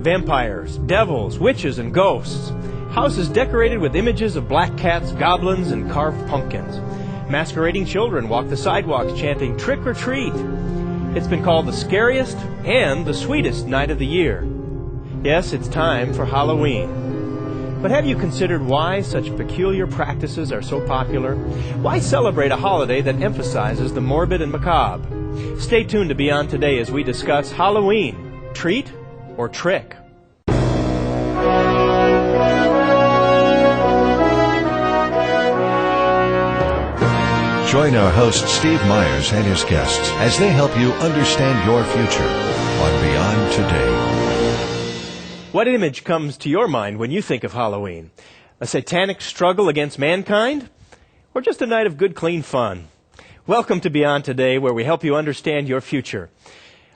Vampires, devils, witches, and ghosts. Houses decorated with images of black cats, goblins, and carved pumpkins. Masquerading children walk the sidewalks chanting trick or treat. It's been called the scariest and the sweetest night of the year. Yes, it's time for Halloween. But have you considered why such peculiar practices are so popular? Why celebrate a holiday that emphasizes the morbid and macabre? Stay tuned to Beyond Today as we discuss Halloween, treat or trick. Join our host Steve Myers and his guests as they help you understand your future on Beyond Today. What image comes to your mind when you think of Halloween? A satanic struggle against mankind? Or just a night of good, clean fun? Welcome to Beyond Today, where we help you understand your future.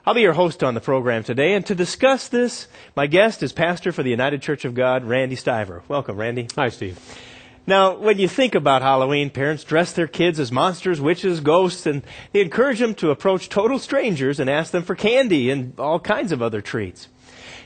I'll be your host on the program today, and to discuss this, my guest is pastor for the United Church of God, Randy Stiver. Welcome, Randy. Hi, Steve. Now, when you think about Halloween, parents dress their kids as monsters, witches, ghosts, and they encourage them to approach total strangers and ask them for candy and all kinds of other treats.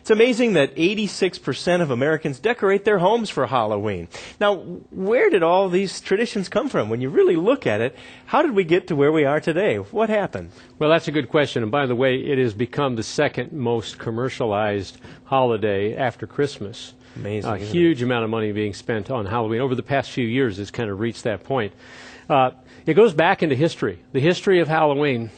It's amazing that 86% of Americans decorate their homes for Halloween. Now, where did all these traditions come from? When you really look at it, how did we get to where we are today? What happened? Well, that's a good question. And by the way, it has become the second most commercialized holiday after Christmas. Amazing. A huge amount of money being spent on Halloween. Over the past few years, it's kind of reached that point. It goes back into history. The history of Halloween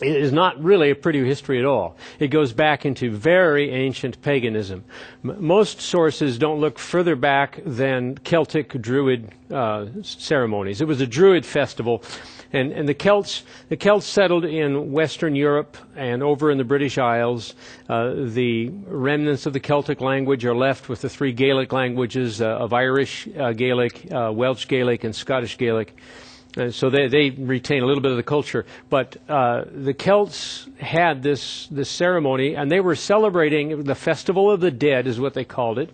is not really a pretty history at all. It goes back into very ancient paganism. Most sources don't look further back than Celtic Druid ceremonies. It was a Druid festival. And the Celts settled in Western Europe and over in the British Isles. The remnants of the Celtic language are left with the three Gaelic languages of Irish Gaelic, Welsh Gaelic, and Scottish Gaelic. So they retain a little bit of the culture. But the Celts had this ceremony, and they were celebrating the Festival of the Dead, is what they called it.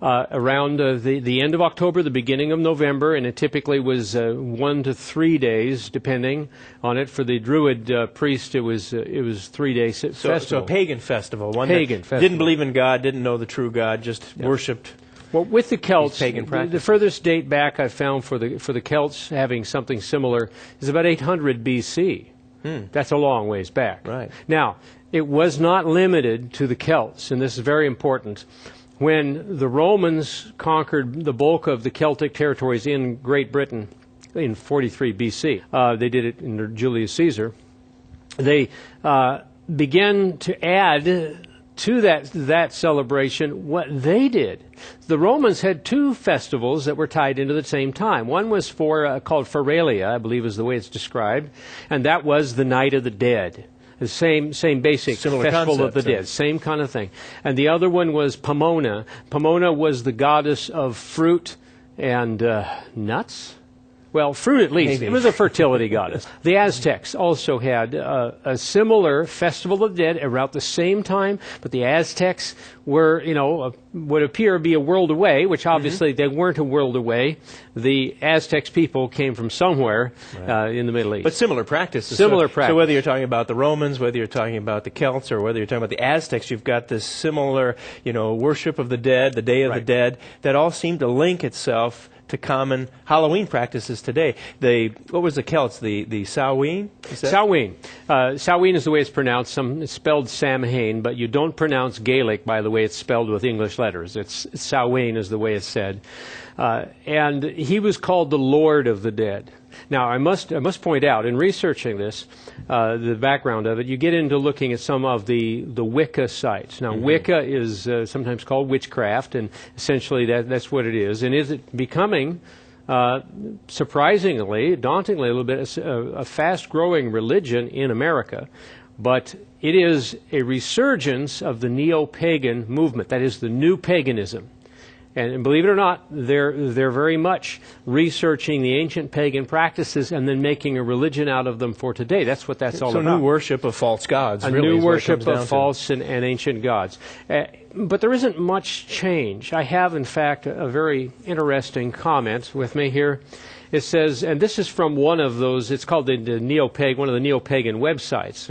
Around the end of October, the beginning of November, and it typically was 1 to 3 days, depending on it. For the Druid priest, it was 3 days festival. So a pagan festival, festival. Didn't believe in God, didn't know the true God, just worshipped. Well, with the Celts, pagan the furthest date back I've found for the Celts having something similar is about 800 BC. That's a long ways back. Right. Now, it was not limited to the Celts, and this is very important. When the Romans conquered the bulk of the Celtic territories in Great Britain in 43 BC, they did it under Julius Caesar, they began to add to that celebration what they did. The Romans had two festivals that were tied into the same time. One was called Feralia, I believe is the way it's described, and that was the Night of the Dead. The same basic Similar festival concept, of the dead, same kind of thing. And the other one was Pomona. Pomona was the goddess of fruit and nuts. Well, fruit at least. Maybe. It was a fertility goddess. The Aztecs also had a similar festival of the dead around the same time, but the Aztecs were, would appear to be a world away, which obviously they weren't a world away. The Aztecs people came from somewhere in the Middle East. But similar practices. Similar practice. So whether you're talking about the Romans, whether you're talking about the Celts, or whether you're talking about the Aztecs, you've got this similar, worship of the dead, the Day of the Dead, that all seem to link itself to common Halloween practices today. What was the Celts? The Samhain? Samhain. Samhain is the way it's pronounced. It's spelled Samhain, but you don't pronounce Gaelic by the way it's spelled with English letters. It's Samhain is the way it's said. And he was called the Lord of the Dead. Now, I must point out, in researching this, the background of it, you get into looking at some of the Wicca sites. Now, Wicca is sometimes called witchcraft, and essentially that's what it is. And is it becoming, surprisingly, dauntingly a little bit, a fast-growing religion in America? But it is a resurgence of the neo-pagan movement, that is, the new paganism. And believe it or not, they're very much researching the ancient pagan practices and then making a religion out of them for today. That's what that's all about. So new worship of false gods. A really new worship of false and ancient gods. But there isn't much change. I have, in fact, a very interesting comment with me here. It says, and this is from one of those, it's called the neo-pagan, one of the neo-pagan websites.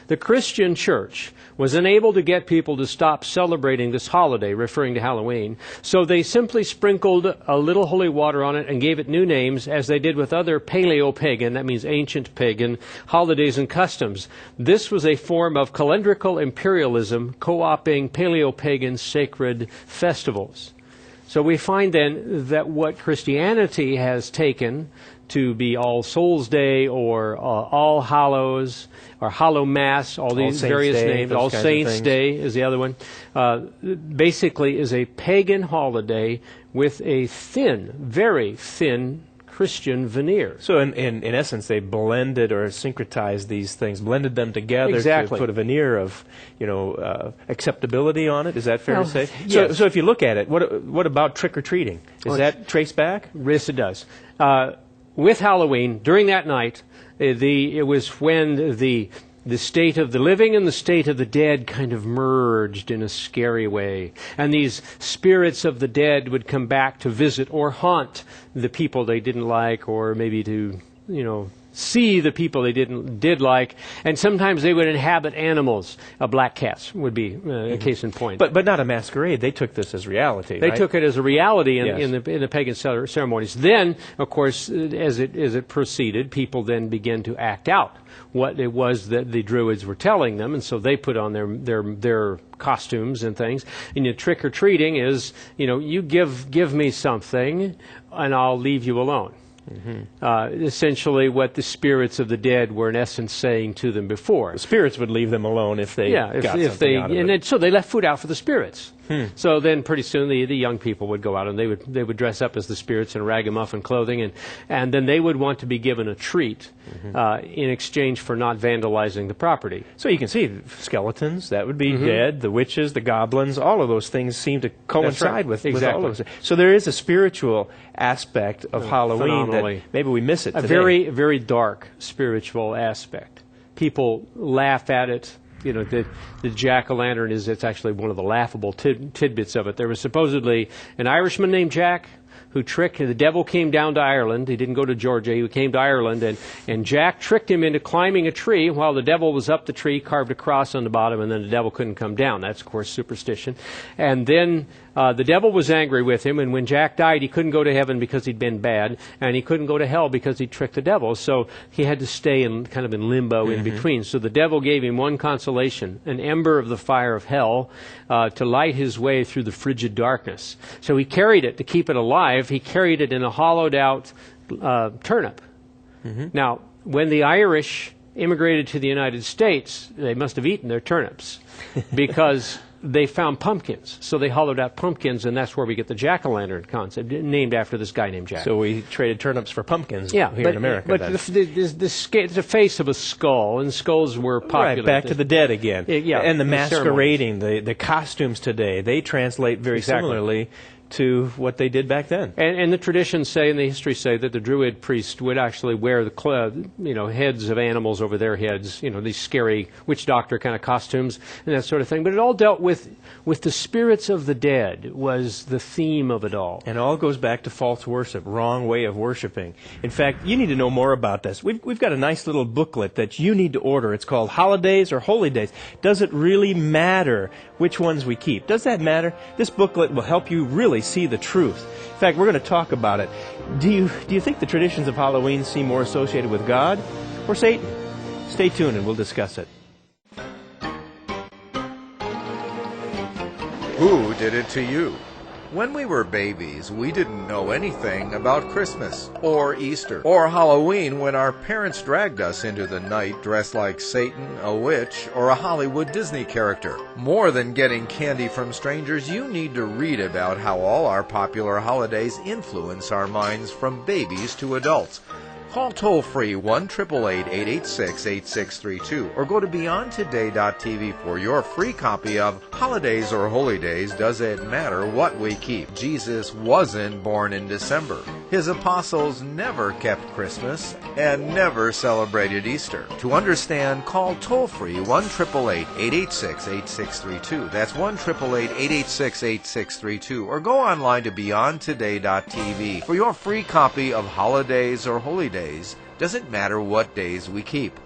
The Christian church was unable to get people to stop celebrating this holiday, referring to Halloween, so they simply sprinkled a little holy water on it and gave it new names, as they did with other paleo-pagan, that means ancient pagan, holidays and customs. This was a form of calendrical imperialism, co-opting paleo-pagan sacred festivals. So we find then that what Christianity has taken to be All Souls Day or All Hallows or Hallow Mass, all these various names, All Saints Day is the other one, basically is a pagan holiday with a thin, very thin Christian veneer. So in essence, they blended or syncretized these things, blended them together exactly. to put a veneer of, acceptability on it. Is that fair to say? Yes. So if you look at it, what about trick-or-treating? Is that traced back? Yes, it does. With Halloween, during that night, it was when the state of the living and the state of the dead kind of merged in a scary way. And these spirits of the dead would come back to visit or haunt the people they didn't like, or maybe to, see the people they did like, and sometimes they would inhabit animals. Black cats would be a case in point. But not a masquerade. They took this as reality. They right? took it as a reality in, Yes. in the pagan ceremonies. Then, of course, as it proceeded, people then began to act out what it was that the Druids were telling them, and so they put on their costumes and things. And trick or treating is, you give me something, and I'll leave you alone. Essentially what the spirits of the dead were in essence saying to them before. The spirits would leave them alone if they got something out of it. So they left food out for the spirits. So then pretty soon the young people would go out and they would dress up as the spirits in ragamuffin clothing, and then they would want to be given a treat in exchange for not vandalizing the property. So you can see skeletons, that would be dead, the witches, the goblins, all of those things seem to coincide with all of those. So there is a spiritual aspect of Halloween that maybe we miss it today. A very, very dark spiritual aspect. People laugh at it. The jack-o'-lantern it's actually one of the laughable tidbits of it. There was supposedly an Irishman named Jack who tricked, the devil came down to Ireland. He didn't go to Georgia. He came to Ireland, and Jack tricked him into climbing a tree while the devil was up the tree, carved a cross on the bottom, and then the devil couldn't come down. That's, of course, superstition. And then the devil was angry with him, and when Jack died, he couldn't go to heaven because he'd been bad, and he couldn't go to hell because he tricked the devil. So he had to stay in limbo in between. So the devil gave him one consolation, an ember of the fire of hell to light his way through the frigid darkness. So he carried it to keep it alive. He carried it in a hollowed-out turnip. Now, when the Irish immigrated to the United States, they must have eaten their turnips because they found pumpkins. So they hollowed out pumpkins, and that's where we get the jack-o'-lantern concept, named after this guy named Jack. So we traded turnips for pumpkins here in America. But the face of a skull, and skulls were popular. Right, back to the dead again. And the masquerading, the costumes today, they translate very similarly to what they did back then. And the traditions say, and the history say, that the Druid priest would actually wear the heads of animals over their heads, these scary witch doctor kind of costumes and that sort of thing. But it all dealt with the spirits of the dead was the theme of it all. And it all goes back to false worship, wrong way of worshiping. In fact, you need to know more about this. We've got a nice little booklet that you need to order. It's called Holidays or Holy Days. Does it really matter which ones we keep? Does that matter? This booklet will help you really see the truth. In fact, we're going to talk about it. Do you think the traditions of Halloween seem more associated with God or Satan? Stay tuned and we'll discuss it. Who did it to you? When we were babies, we didn't know anything about Christmas, or Easter, or Halloween when our parents dragged us into the night dressed like Satan, a witch, or a Hollywood Disney character. More than getting candy from strangers, you need to read about how all our popular holidays influence our minds from babies to adults. Call toll-free 1-888-886-8632 or go to BeyondToday.tv for your free copy of Holidays or Holy Days. Does it matter what we keep? Jesus wasn't born in December. His apostles never kept Christmas and never celebrated Easter. To understand, call toll-free 1-888-886-8632. That's 1-888-886-8632 or go online to BeyondToday.tv for your free copy of Holidays or Holy Days. Doesn't matter what days we keep.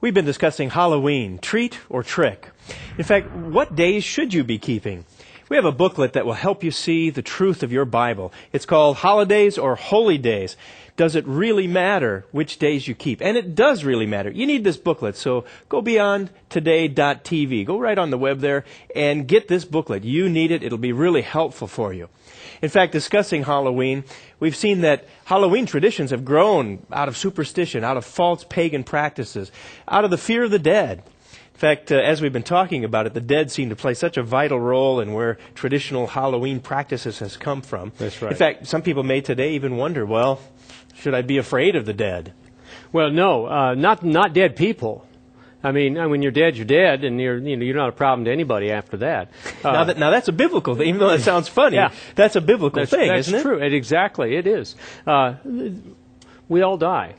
We've been discussing Halloween, treat or trick. In fact, what days should you be keeping? We have a booklet that will help you see the truth of your Bible. It's called Holidays or Holy Days. Does it really matter which days you keep? And it does really matter. You need this booklet, so go beyondtoday.tv. Go right on the web there and get this booklet. You need it. It'll be really helpful for you. In fact, discussing Halloween, we've seen that Halloween traditions have grown out of superstition, out of false pagan practices, out of the fear of the dead. In fact, as we've been talking about it, the dead seem to play such a vital role in where traditional Halloween practices has come from. That's right. In fact, some people may today even wonder, well, should I be afraid of the dead? Well, no, not dead people. I mean, when you're dead, and you're not a problem to anybody after that. Now that's a biblical thing, even though that sounds funny. Yeah. That's a biblical thing, isn't it? That's true. Exactly, it is. We all die.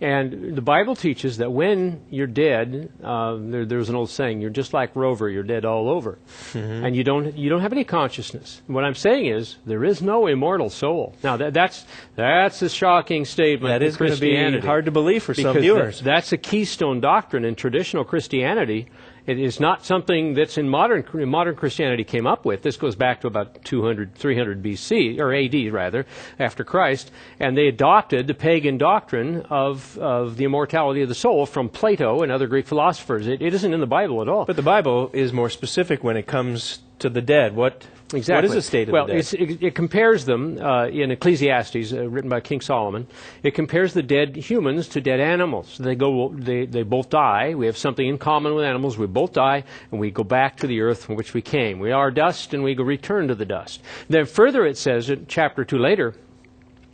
And the Bible teaches that when you're dead, there's an old saying, you're just like Rover, you're dead all over. Mm-hmm. And you don't have any consciousness. And what I'm saying is, there is no immortal soul. Now, that's a shocking statement. That is going to be hard to believe for some viewers. That's a keystone doctrine in traditional Christianity. It is not something that's in modern Christianity came up with. This goes back to about 300 BC, or AD rather, after Christ, and they adopted the pagan doctrine of the immortality of the soul from Plato and other Greek philosophers. It isn't in the Bible at all. But the Bible is more specific when it comes to the dead. What is the state of the dead? It compares them in Ecclesiastes, written by King Solomon. It compares the dead humans to dead animals. They both die. We have something in common with animals. We both die, and we go back to the earth from which we came. We are dust, and we return to the dust. Then further, it says in chapter 2 later,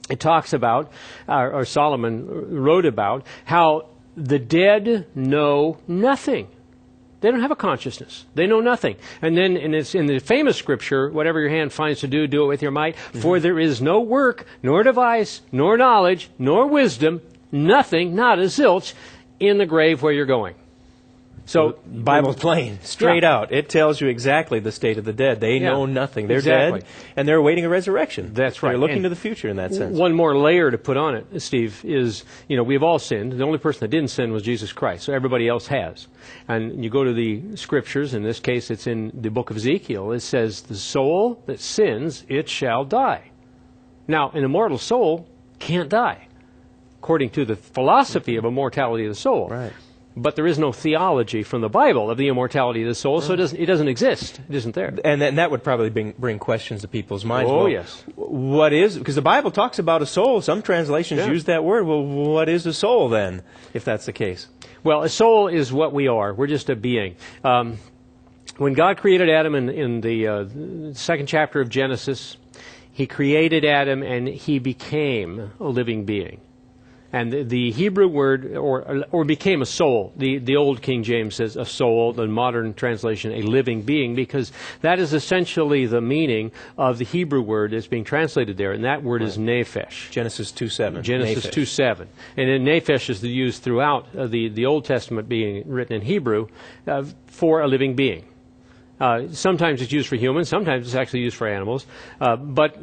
it talks about, or Solomon wrote about, how the dead know nothing. They don't have a consciousness. They know nothing. And then it's in the famous scripture, whatever your hand finds to do it with your might. Mm-hmm. For there is no work, nor device, nor knowledge, nor wisdom, nothing, not a zilch, in the grave where you're going. So, Bible's plain, straight out. It tells you exactly the state of the dead. They know nothing. They're dead, and they're awaiting a resurrection. That's right. They're looking to the future in that sense. One more layer to put on it, Steve, is, we've all sinned. The only person that didn't sin was Jesus Christ, so everybody else has. And you go to the scriptures, in this case it's in the book of Ezekiel, it says, the soul that sins, it shall die. Now, an immortal soul can't die, according to the philosophy of immortality of the soul. Right. But there is no theology from the Bible of the immortality of the soul, so it doesn't exist. It isn't there. And that would probably bring questions to people's minds. Oh, well, yes. What is, because the Bible talks about a soul. Some translations use that word. Well, what is a soul then, if that's the case? Well, a soul is what we are. We're just a being. When God created Adam in the second chapter of Genesis, He created Adam and he became a living being. And the Hebrew word, or became a soul. The old King James says a soul, the modern translation, a living being, because that is essentially the meaning of the Hebrew word that's being translated there, and that word is nephesh. Genesis 2:7. Genesis 2:7. And then nephesh is used throughout the Old Testament being written in Hebrew for a living being. Sometimes it's used for humans, sometimes it's actually used for animals, but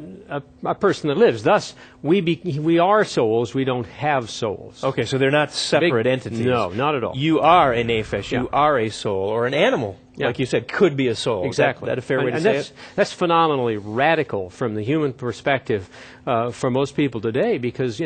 a person that lives. Thus, we are souls, we don't have souls. Okay, so they're not separate entities. No, not at all. You are a nephesh, you are a soul, or an animal, like you said, could be a soul. Exactly. Is that a fair way to say it? That's phenomenally radical from the human perspective for most people today, because,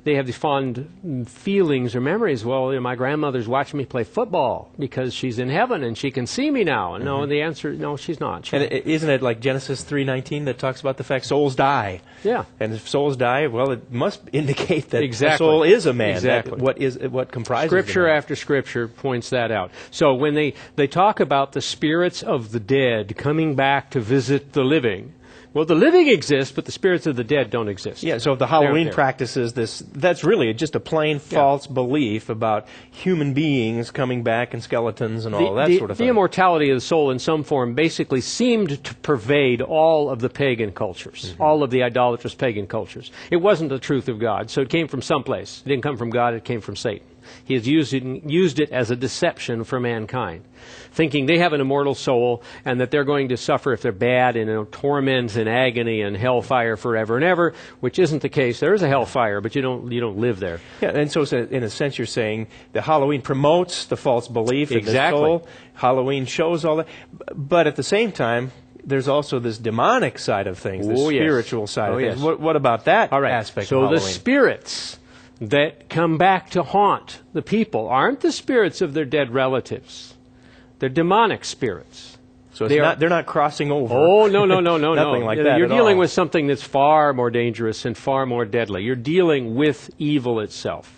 they have these fond feelings or memories. Well, my grandmother's watching me play football because she's in heaven and she can see me now. And no, the answer, no, she's not. Isn't it like Genesis 3:19 that talks about the fact souls die? Yeah. And if souls die, well, it must indicate that a soul is a man. Exactly. What comprises Scripture a man. after Scripture points that out. So when they talk about the spirits of the dead coming back to visit the living, well, the living exist, but the spirits of the dead don't exist. Yeah, so if the Halloween practices this, that's really just a plain false belief about human beings coming back and skeletons and all that sort of thing. The immortality of the soul in some form basically seemed to pervade all of the pagan cultures, all of the idolatrous pagan cultures. It wasn't the truth of God, so it came from someplace. It didn't come from God, it came from Satan. He has used it as a deception for mankind, thinking they have an immortal soul and that they're going to suffer if they're bad in torment and agony and hellfire forever and ever, which isn't the case. There is a hellfire, but you don't live there. Yeah, and so in a sense you're saying that Halloween promotes the false belief in the soul. Halloween shows all that. But at the same time, there's also this demonic side of things, the spiritual side of things. What about that aspect of Halloween? So the spirits that come back to haunt the people aren't the spirits of their dead relatives. They're demonic spirits. So they're not crossing over. Oh, no. Nothing like that. You're dealing with something that's far more dangerous and far more deadly. You're dealing with evil itself.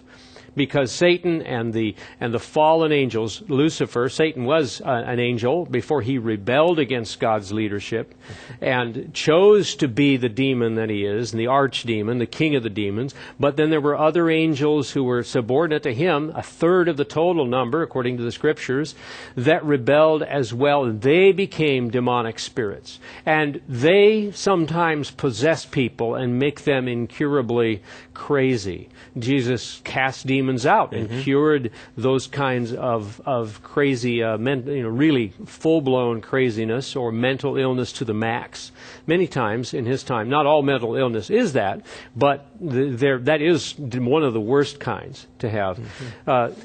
Because Satan and the fallen angels, Lucifer, Satan was an angel before he rebelled against God's leadership and chose to be the demon that he is, and the archdemon, the king of the demons. But then there were other angels who were subordinate to him, a third of the total number, according to the scriptures, that rebelled as well. And they became demonic spirits. And they sometimes possess people and make them incurably crazy. Jesus cast demons out and cured those kinds of crazy, really full-blown craziness or mental illness to the max. Many times in his time, not all mental illness is that, but that is one of the worst kinds to have.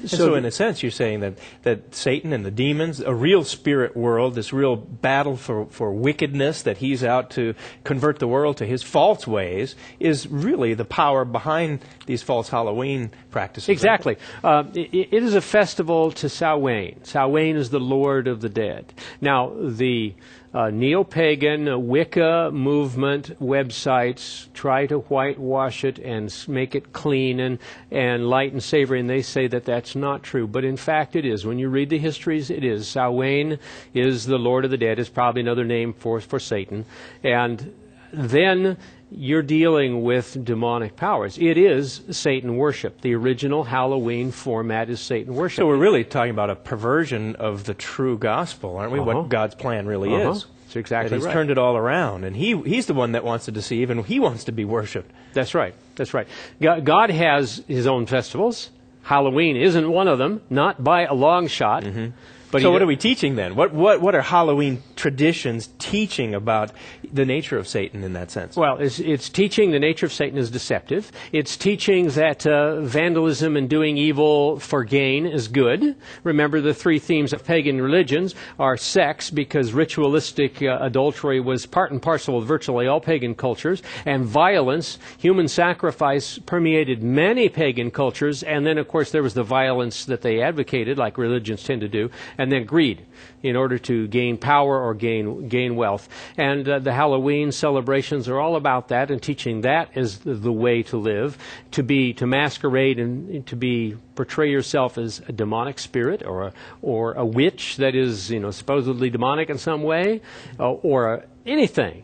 So in a sense, you're saying that Satan and the demons, a real spirit world, this real battle for wickedness that he's out to convert the world to his false ways, is really the power behind these false Halloween practices. Exactly. It is a festival to Samhain. Samhain is the Lord of the Dead. Now, the neo-pagan Wicca movement websites try to whitewash it and make it clean and light and savory, and they say that that's not true. But in fact it is. When you read the histories, it is. Samhain is the Lord of the Dead. It's probably another name for Satan. And then you're dealing with demonic powers. It is Satan worship. The original Halloween format is Satan worship. So we're really talking about a perversion of the true gospel, aren't we? What God's plan really is. That's exactly right. He's right. turned it all around, and he's the one that wants to deceive, and he wants to be worshipped. That's right. That's right. God has his own festivals. Halloween isn't one of them, not by a long shot. But so what are we teaching then? What are Halloween traditions teaching about the nature of Satan in that sense? Well, it's teaching the nature of Satan is deceptive. It's teaching that vandalism and doing evil for gain is good. Remember, the three themes of pagan religions are sex, because ritualistic adultery was part and parcel of virtually all pagan cultures, and violence. Human sacrifice permeated many pagan cultures, and then, of course, there was the violence that they advocated, like religions tend to do, and then greed in order to gain power or gain wealth. And the Halloween celebrations are all about that, and teaching that is the way to live, to masquerade and to portray yourself as a demonic spirit or a witch that is supposedly demonic in some way, or anything.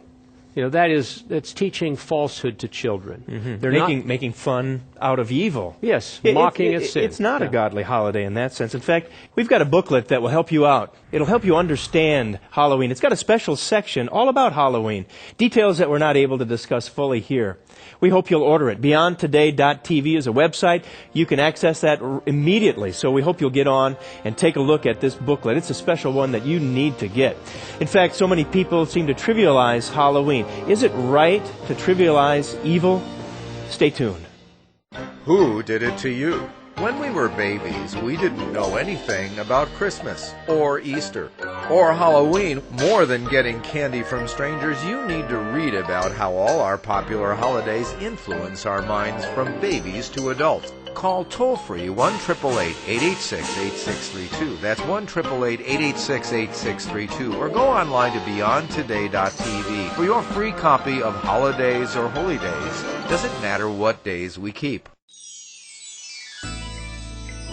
That's teaching falsehood to children. They're making fun out of evil. Yes, mocking at sin. It's not a godly holiday in that sense. In fact, we've got a booklet that will help you out. It'll help you understand Halloween. It's got a special section all about Halloween, details that we're not able to discuss fully here. We hope you'll order it. BeyondToday.tv is a website. You can access that immediately. So we hope you'll get on and take a look at this booklet. It's a special one that you need to get. In fact, so many people seem to trivialize Halloween. Is it right to trivialize evil? Stay tuned. Who did it to you? When we were babies, we didn't know anything about Christmas or Easter or Halloween. More than getting candy from strangers, you need to read about how all our popular holidays influence our minds from babies to adults. Call toll-free 1-888-886-8632. That's 1-888-886-8632. Or go online to BeyondToday.tv for your free copy of Holidays or Holy Days. Doesn't matter what days we keep.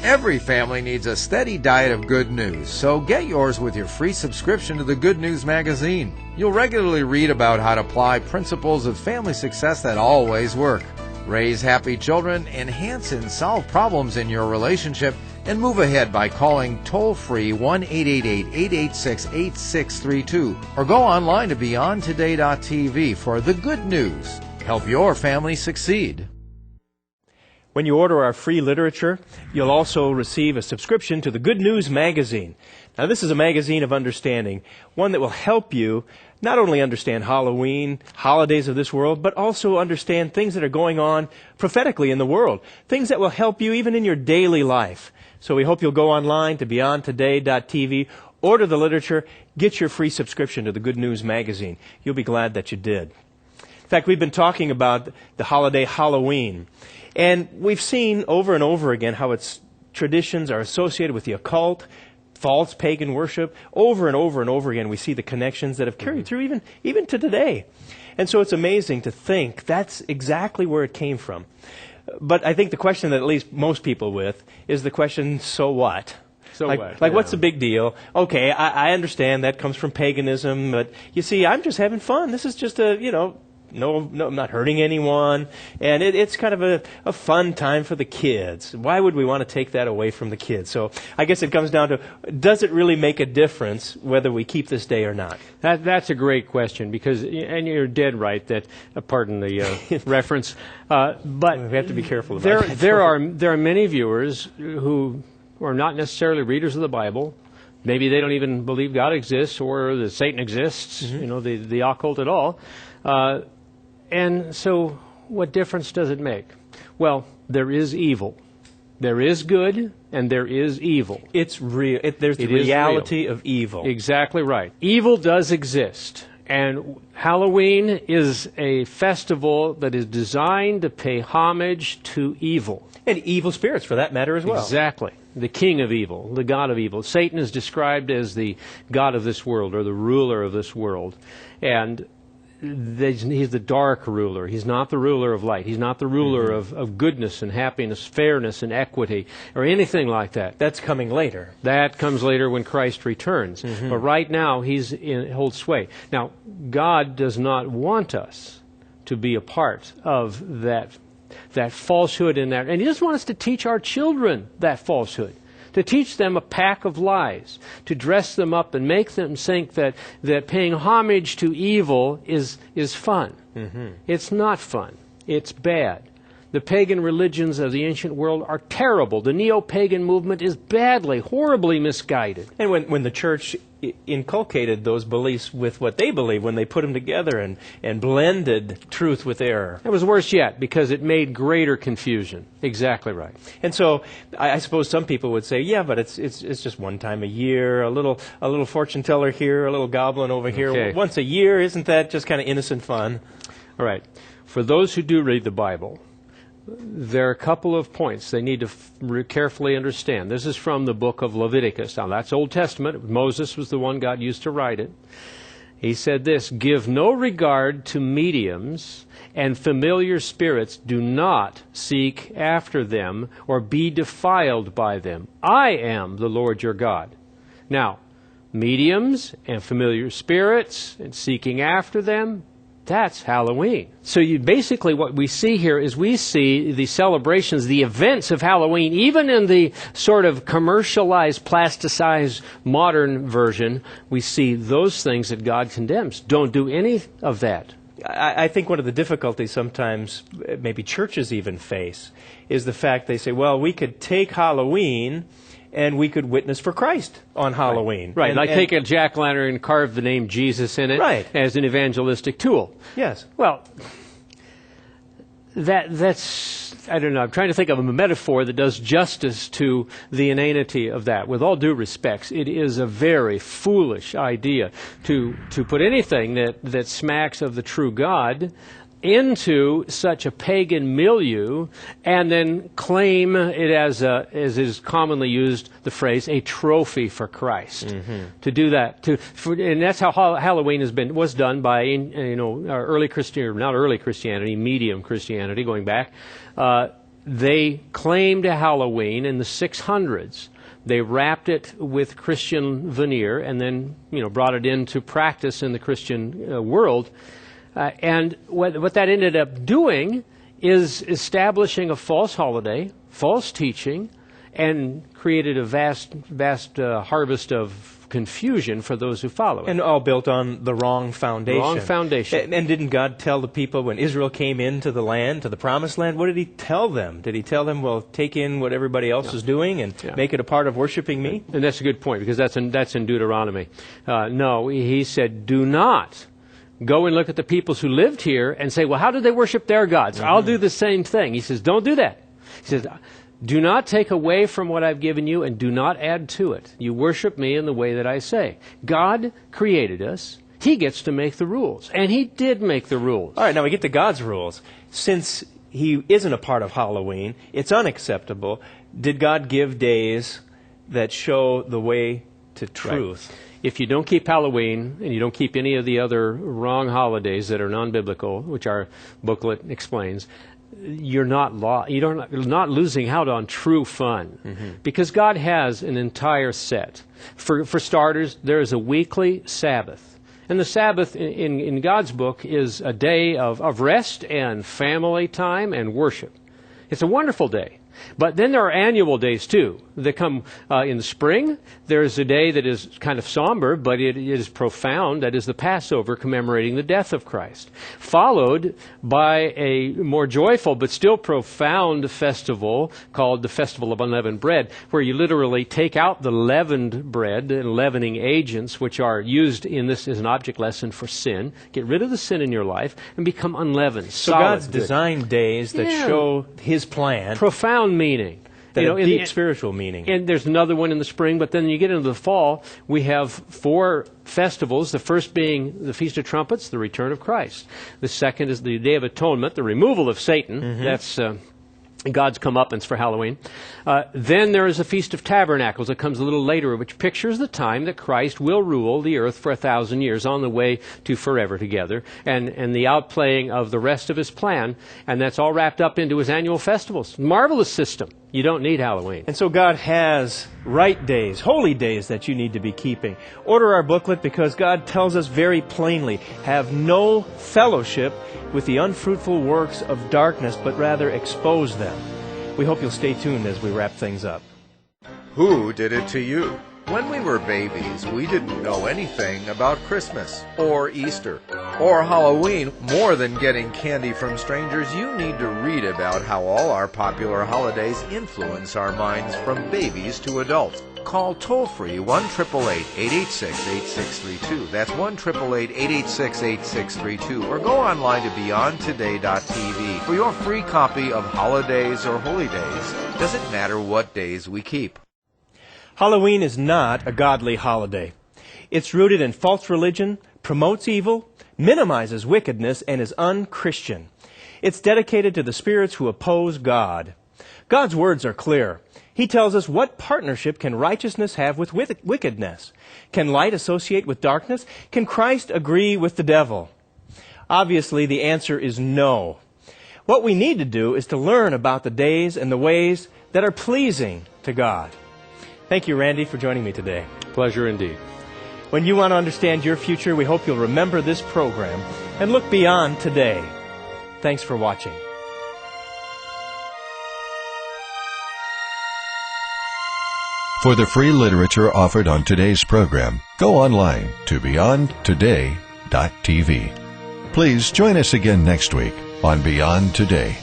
Every family needs a steady diet of good news, so get yours with your free subscription to the Good News magazine. You'll regularly read about how to apply principles of family success that always work. Raise happy children, enhance and solve problems in your relationship, and move ahead by calling toll-free 1-888-886-8632 or go online to BeyondToday.tv for the good news. Help your family succeed. When you order our free literature, you'll also receive a subscription to the Good News magazine. Now, this is a magazine of understanding, one that will help you not only understand Halloween, holidays of this world, but also understand things that are going on prophetically in the world, things that will help you even in your daily life. So we hope you'll go online to beyondtoday.tv, order the literature, get your free subscription to the Good News magazine. You'll be glad that you did. In fact, we've been talking about the holiday Halloween, and we've seen over and over again how its traditions are associated with the occult, false pagan worship. Over and over and over again, we see the connections that have carried through even to today. And so it's amazing to think that's exactly where it came from. But I think the question that at least most people with is the question, so what? So what? Like, what's the big deal? Okay, I understand that comes from paganism, but you see, I'm just having fun. This is just no, I'm not hurting anyone, and it's kind of a fun time for the kids. Why would we want to take that away from the kids? So I guess it comes down to, does it really make a difference whether we keep this day or not? That's a great question, because, and you're dead right that, pardon the reference, but we have to be careful about that. There are many viewers who are not necessarily readers of the Bible. Maybe they don't even believe God exists or that Satan exists, the occult at all. And so what difference does it make? Well, there is evil. There is good, and there is evil. It's real. There's the reality of evil. Exactly right. Evil does exist. And Halloween is a festival that is designed to pay homage to evil. And evil spirits, for that matter, as well. Exactly. The king of evil, the god of evil. Satan is described as the god of this world, or the ruler of this world. And he's the dark ruler. He's not the ruler of light. He's not the ruler of goodness and happiness, fairness and equity, or anything like that. That's coming later. That comes later when Christ returns. But right now, holds sway. Now, God does not want us to be a part of that falsehood and He doesn't want us to teach our children that falsehood. To teach them a pack of lies, to dress them up and make them think that paying homage to evil is fun. It's not fun. It's bad. The pagan religions of the ancient world are terrible. The neo-pagan movement is badly, horribly misguided. And when the church inculcated those beliefs with what they believe, when they put them together and blended truth with error. It was worse yet, because it made greater confusion. Exactly right. And so I suppose some people would say, yeah, but it's just one time a year, a little fortune teller here, a little goblin over here. Okay. Once a year, isn't that just kind of innocent fun? All right. For those who do read the Bible, there are a couple of points they need to carefully understand. This is from the book of Leviticus. Now, that's Old Testament. Moses was the one God used to write it. He said this, "Give no regard to mediums and familiar spirits. Do not seek after them or be defiled by them. I am the Lord your God." Now, mediums and familiar spirits and seeking after them, that's Halloween. So basically what we see here is we see the celebrations, the events of Halloween, even in the sort of commercialized, plasticized, modern version, we see those things that God condemns. Don't do any of that. I think one of the difficulties sometimes maybe churches even face is the fact they say, well, we could take Halloween and we could witness for Christ on Halloween. Right. Like take a jack-o'-lantern and carve the name Jesus in it as an evangelistic tool. Yes. Well, that's, I don't know, I'm trying to think of a metaphor that does justice to the inanity of that. With all due respects, it is a very foolish idea to put anything that smacks of the true God into such a pagan milieu and then claim it as is commonly used, the phrase, a trophy for Christ. To do that, and that's how Halloween was done by early Christianity, not early Christianity, medium Christianity, going back. They claimed Halloween in the 600s. They wrapped it with Christian veneer and then brought it into practice in the Christian world. And what that ended up doing is establishing a false holiday, false teaching, and created a vast harvest of confusion for those who follow it. And all built on the wrong foundation. Wrong foundation. And didn't God tell the people when Israel came into the land, to the promised land, what did he tell them? Did he tell them, well, take in what everybody else is doing and make it a part of worshiping me? And that's a good point, because that's in Deuteronomy. No, he said, do not go and look at the peoples who lived here and say, well, how did they worship their gods? I'll do the same thing. He says, don't do that. He says, do not take away from what I've given you, and do not add to it. You worship me in the way that I say. God created us. He gets to make the rules. And he did make the rules. All right, now we get to God's rules. Since he isn't a part of Halloween, it's unacceptable. Did God give days that show the way to truth? Right. If you don't keep Halloween, and you don't keep any of the other wrong holidays that are non-biblical, which our booklet explains, you're not losing out on true fun, because God has an entire set. For starters, there is a weekly Sabbath, and the Sabbath in God's book is a day of rest and family time and worship. It's a wonderful day. But then there are annual days too. They come in the spring. There's a day that is kind of somber, but it is profound. That is the Passover, commemorating the death of Christ. Followed by a more joyful but still profound festival called the Festival of Unleavened Bread, where you literally take out the leavened bread and leavening agents, which are used in this as an object lesson for sin. Get rid of the sin in your life and become unleavened. So God's designed days that show his plan. Profound meaning. Deep spiritual meaning. And there's another one in the spring, but then you get into the fall, we have 4 festivals, the first being the Feast of Trumpets, the return of Christ. The second is the Day of Atonement, the removal of Satan. That's God's comeuppance for Halloween. Then there is a Feast of Tabernacles that comes a little later, which pictures the time that Christ will rule the earth for 1,000 years on the way to forever together, and the outplaying of the rest of his plan, and that's all wrapped up into his annual festivals. Marvelous system. You don't need Halloween. And so God has right days, holy days that you need to be keeping. Order our booklet, because God tells us very plainly, have no fellowship with the unfruitful works of darkness, but rather expose them. We hope you'll stay tuned as we wrap things up. Who did it to you? When we were babies, we didn't know anything about Christmas or Easter or Halloween. More than getting candy from strangers, you need to read about how all our popular holidays influence our minds from babies to adults. Call toll-free 1-888-886-8632. That's 1-888-886-8632. Or go online to beyondtoday.tv for your free copy of Holidays or Holy Days. Doesn't matter what days we keep. Halloween is not a godly holiday. It's rooted in false religion, promotes evil, minimizes wickedness, and is unchristian. It's dedicated to the spirits who oppose God. God's words are clear. He tells us, what partnership can righteousness have with wickedness? Can light associate with darkness? Can Christ agree with the devil? Obviously, the answer is no. What we need to do is to learn about the days and the ways that are pleasing to God. Thank you, Randy, for joining me today. Pleasure indeed. When you want to understand your future, we hope you'll remember this program and look beyond today. Thanks for watching. For the free literature offered on today's program, go online to beyondtoday.tv. Please join us again next week on Beyond Today.